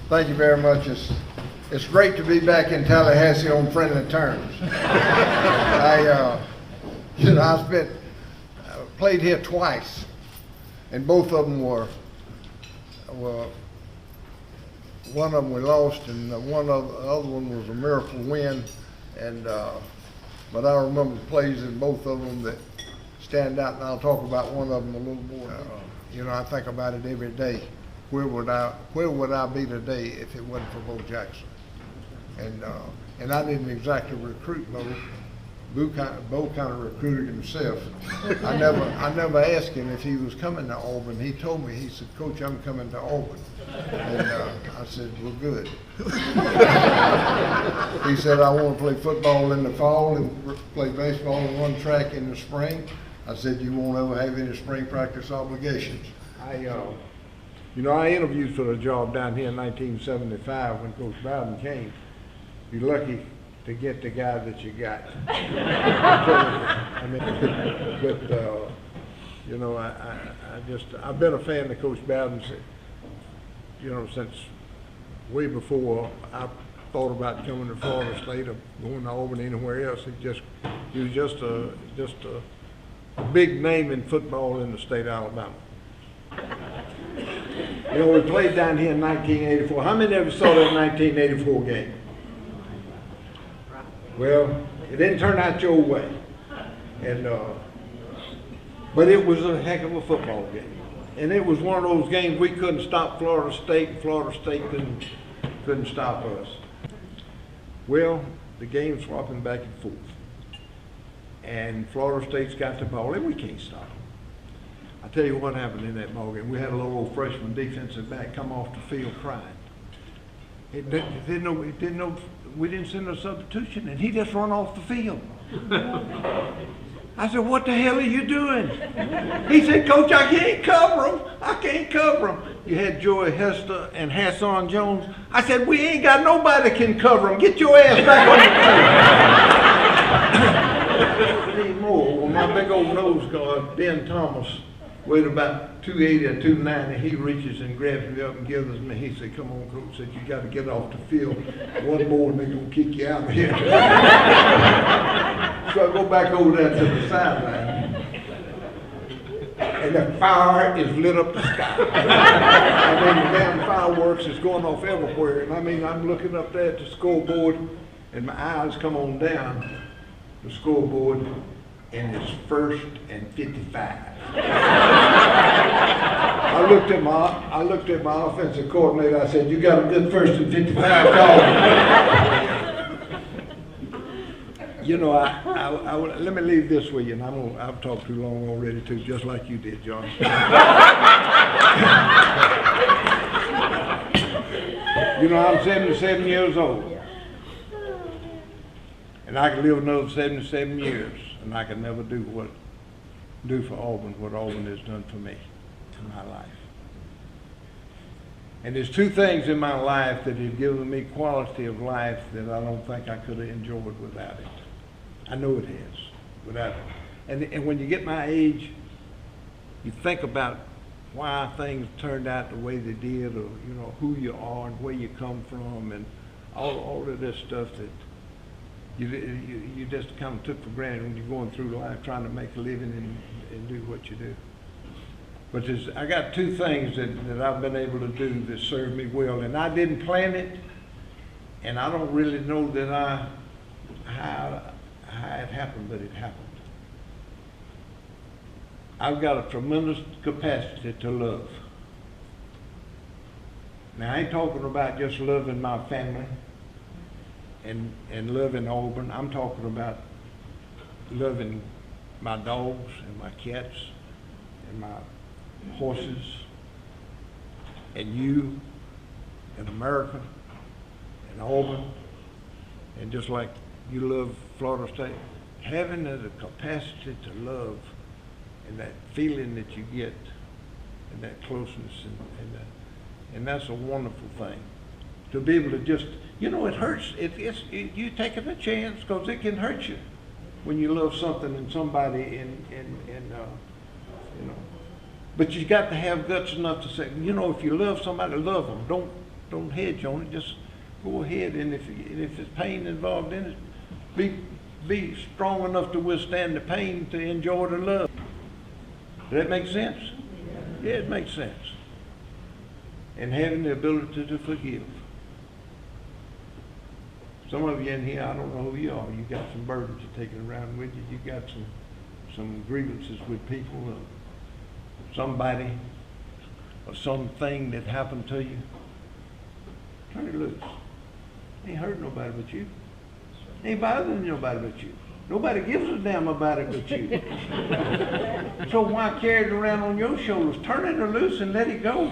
Thank you very much. It's great to be back in Tallahassee on friendly terms. I played here twice, and both of them were one of them we lost, and the other one was a miracle win. And but I remember plays in both of them that stand out, and I'll talk about one of them a little more. I think about it every day. Where would I be today if it wasn't for Bo Jackson? And I didn't exactly recruit Bo. Bo kind of recruited himself. I never asked him if he was coming to Auburn. He told me, he said, "Coach, I'm coming to Auburn." And I said, "Well, good." He said, "I want to play football in the fall and play baseball and run track in the spring." I said, "You won't ever have any spring practice obligations." I interviewed for the job down here in 1975 when Coach Bowden came. You're lucky to get the guy that you got. I've been a fan of Coach Bowden, since way before I thought about coming to Florida State or going to Auburn or anywhere else. He was just a big name in football in the state of Alabama. We played down here in 1984. How many of you saw that 1984 game? Well, it didn't turn out your way, but it was a heck of a football game, and it was one of those games we couldn't stop Florida State, and Florida State couldn't stop us. Well, the game's swapping back and forth, and Florida State's got the ball, and we can't stop them. I tell you what happened in that ball game. We had a little old freshman defensive back come off the field crying. He didn't know we didn't send a substitution, and he just run off the field. I said, "What the hell are you doing?" He said, "Coach, I can't cover him. I can't cover him." You had Joey Hester and Hassan Jones. I said, "We ain't got nobody that can cover him. Get your ass back on the field." Anymore. Well, my big old nose guard, Ben Thomas, weighed about 280 or 290. He reaches and grabs me up and gives me. He said, "Come on, Coach," said, "you got to get off the field. One more and they're going to kick you out of here." So I go back over there to the sideline, and the fire is lit up the sky. I mean, the damn fireworks is going off everywhere. And I'm looking up there at the scoreboard, and my eyes come on down the scoreboard, and it's 1st and 55. I looked at my offensive coordinator. I said, "You got a good 1st and 55 call." Let me leave this with you, and I've talked too long already too, just like you did, John. I'm 77 years old, and I can live another 77 years, and I can never do for Auburn what Auburn has done for me in my life. And there's two things in my life that have given me quality of life that I don't think I could have enjoyed without it. I know it has, without it. And when you get my age, you think about why things turned out the way they did, or who you are and where you come from, and all of this stuff that you just kind of took for granted when you're going through life trying to make a living and do what you do. But I got two things that I've been able to do that serve me well, and I didn't plan it, and I don't really know that how it happened, but it happened. I've got a tremendous capacity to love. Now, I ain't talking about just loving my family and loving Auburn. I'm talking about loving my dogs and my cats and my horses and you and America and Auburn, and just like you love Florida State, having the capacity to love and that feeling that you get and that closeness and that's a wonderful thing. To be able to just, it hurts. You taking a chance because it can hurt you when you love something and somebody but you got to have guts enough to say, if you love somebody, love them. don't hedge on it. Just go ahead, and if there's pain involved in it, be strong enough to withstand the pain to enjoy the love. Does that make sense? Yeah, it makes sense. And having the ability to forgive. Some of you in here, I don't know who you are. You got some burdens you're taking around with you. You got some grievances with people, somebody, or something that happened to you. Turn it loose. Ain't hurt nobody but you. Ain't bothering nobody but you. Nobody gives a damn about it but you. So why carry it around on your shoulders? Turn it loose and let it go.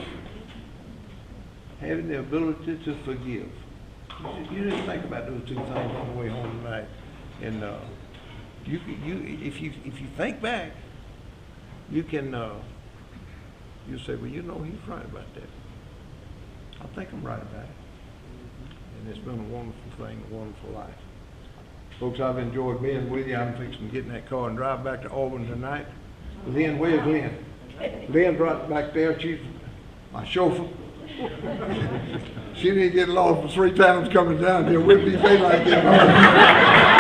Having the ability to forgive. You just think about those two things on the way home tonight, and if you think back, you can you say, well, you know, he's right about that. I think I'm right about it, and it's been a wonderful thing, a wonderful life. Folks, I've enjoyed being with you. I'm fixing to get in that car and drive back to Auburn tonight. Lynn, where's Lynn? Lynn's right back there. She's my chauffeur. She didn't get lost for 3 times coming down here. Wouldn't be daylight getting home.